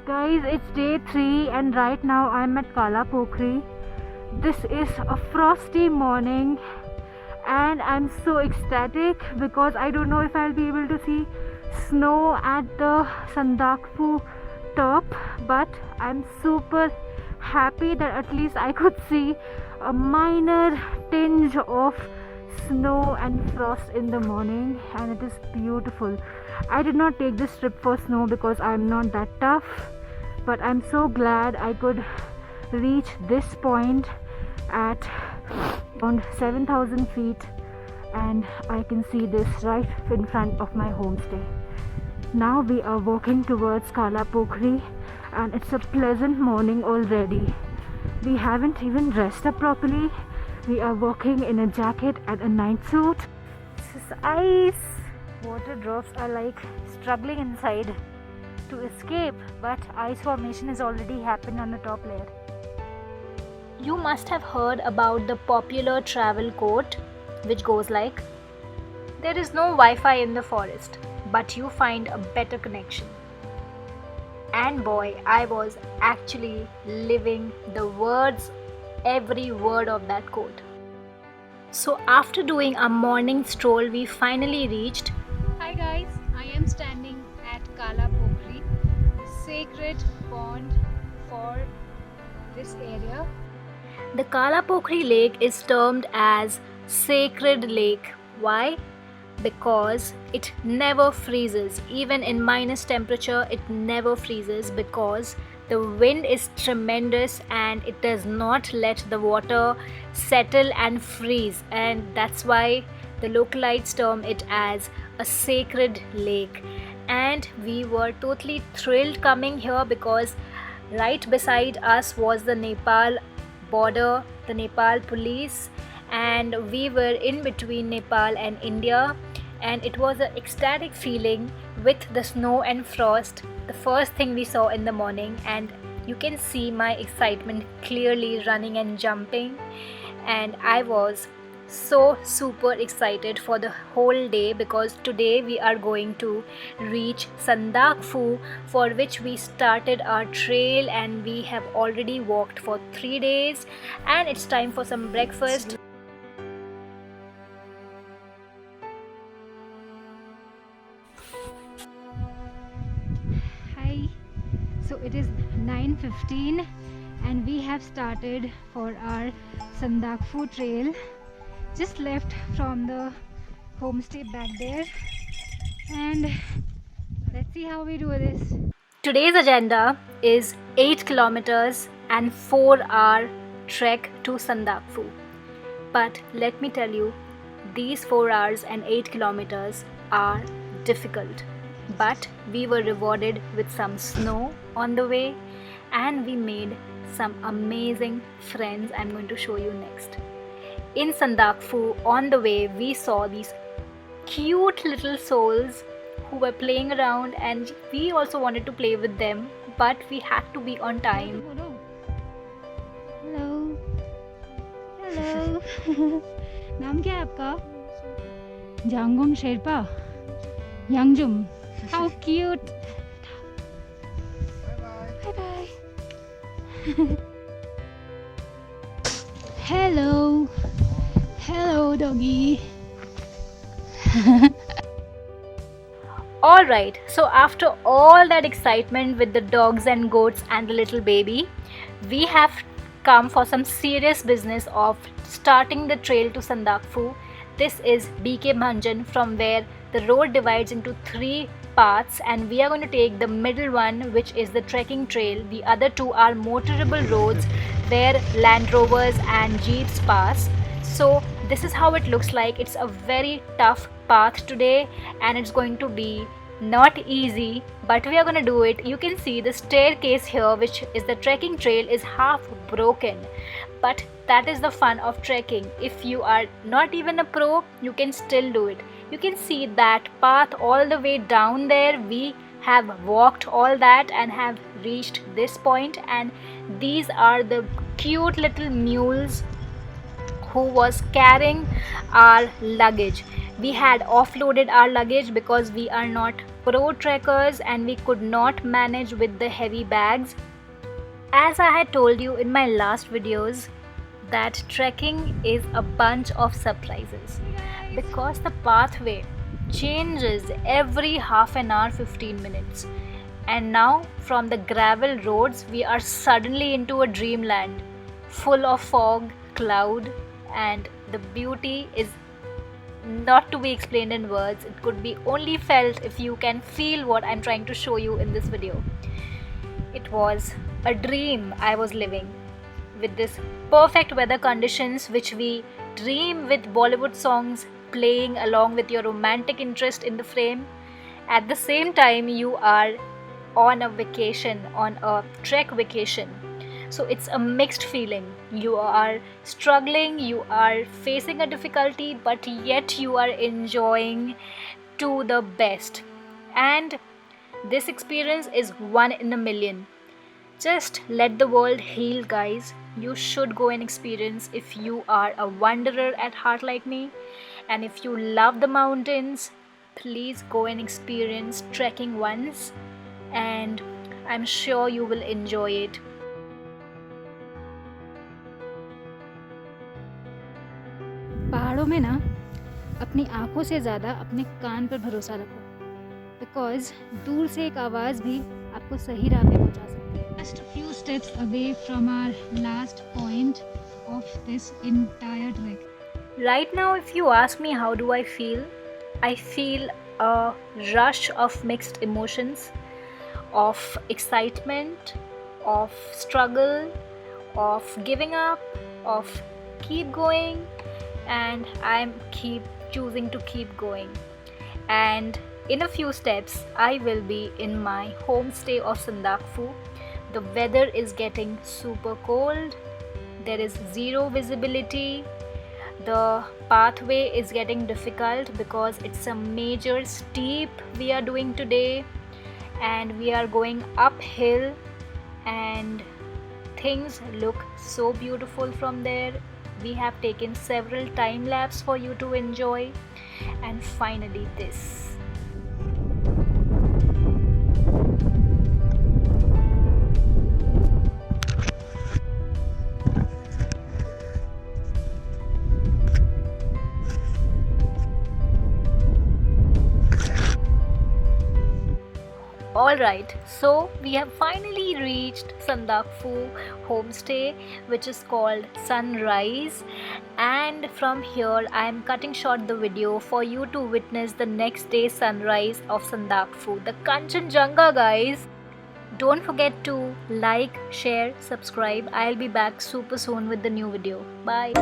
Guys, it's day 3 and right now I'm at Kalipokhri. This is a frosty morning and I'm so ecstatic because I don't know if I'll be able to see snow at the Sandakphu top, but I'm super happy that at least I could see a minor tinge of snow and frost in the morning, and it is beautiful. I did not take this trip for snow because I'm not that tough, but I'm so glad I could reach this point at around 7,000 feet and I can see this right in front of my homestay. Now we are walking towards Kalipokhri and it's a pleasant morning already. We haven't even dressed up properly. We are walking in a jacket and a night suit. This is ice. Water drops are like struggling inside to escape, but ice formation has already happened on the top layer. You must have heard about the popular travel quote which goes like, "There is no Wi-Fi in the forest, but you find a better connection." And boy, I was actually living the words, every word of that quote. So after doing a morning stroll, we finally reached. Hi guys, I am standing at Kalipokhri, sacred pond for this area. The Kalipokhri lake is termed as sacred lake. Why? Because it never freezes. Even in minus temperature, it never freezes because the wind is tremendous and it does not let the water settle and freeze, and that's why the localites term it as a sacred lake. And we were totally thrilled coming here because right beside us was the Nepal border, the Nepal police, and we were in between Nepal and India, and it was an ecstatic feeling with the snow and frost, the first thing we saw in the morning. And you can see my excitement clearly running and jumping, and I was so super excited for the whole day because today we are going to reach Sandakphu, for which we started our trail and we have already walked for 3 days, and it's time for some breakfast. Hi, so it is 9:15 and we have started for our Sandakphu trail. Just left from the homestay back there, and let's see how we do this. Today's agenda is 8 kilometers and 4-hour trek to Sandakphu. But let me tell you, these 4 hours and 8 kilometers are difficult. But we were rewarded with some snow on the way and we made some amazing friends I'm going to show you next. In Sandakphu, on the way, we saw these cute little souls who were playing around, and we also wanted to play with them, but we had to be on time. Hello. Hello. नाम क्या है आपका? जांगुम Sherpa. Yangjum. How cute. Bye bye. Hello. Hello, doggy. Alright, so after all that excitement with the dogs and goats and the little baby, we have come for some serious business of starting the trail to Sandakphu. This is BK Bhanjan, from where the road divides into 3 paths, and we are going to take the middle one, which is the trekking trail. The other 2 are motorable roads where Land Rovers and Jeeps pass. So this is how it looks like. It's a very tough path today and it's going to be not easy, but we are going to do it. You can see the staircase here, which is the trekking trail, is half broken, but that is the fun of trekking. If you are not even a pro, you can still do it. You can see that path all the way down there. We have walked all that and have reached this point, and these are the cute little mules who was carrying our luggage. We had offloaded our luggage because we are not pro trekkers and we could not manage with the heavy bags. As I had told you in my last videos, that trekking is a bunch of surprises because the pathway changes every half an hour, 15 minutes. And now from the gravel roads we are suddenly into a dreamland full of fog, cloud, and the beauty is not to be explained in words. It could be only felt if you can feel what I'm trying to show you in this video. It was a dream I was living with this perfect weather conditions which we dream with Bollywood songs playing along with your romantic interest in the frame. At the same time you are on a vacation, on a trek vacation. So it's a mixed feeling. You are struggling, you are facing a difficulty, but yet you are enjoying to the best. And this experience is one in a million. Just let the world heal, guys. You should go and experience if you are a wanderer at heart like me. And if you love the mountains, please go and experience trekking once. And I'm sure you will enjoy it. पहाड़ों में ना अपनी आंखों से ज़्यादा अपने कान पर भरोसा रखो, बिकॉज दूर से एक आवाज़ भी आपको सही राह पे पहुंचा सकती है. Just a few steps away from our last point of this entire trek. Right now, if you ask me how do I feel a rush of mixed emotions, of excitement, of struggle, of giving up, of keep going, and I'm keep choosing to keep going. And in a few steps I will be in my homestay of Sandakphu. The weather is getting super cold, there is zero visibility, the pathway is getting difficult because it's a major steep we are doing today, and we are going uphill, and things look so beautiful from there. We have taken several time lapse for you to enjoy, and finally this. Alright, so we have finally reached Sandakphu homestay, which is called Sunrise, and from here I am cutting short the video for you to witness the next day sunrise of Sandakphu, the Kanchenjunga, guys. Don't forget to like, share, subscribe. I'll be back super soon with the new video. Bye.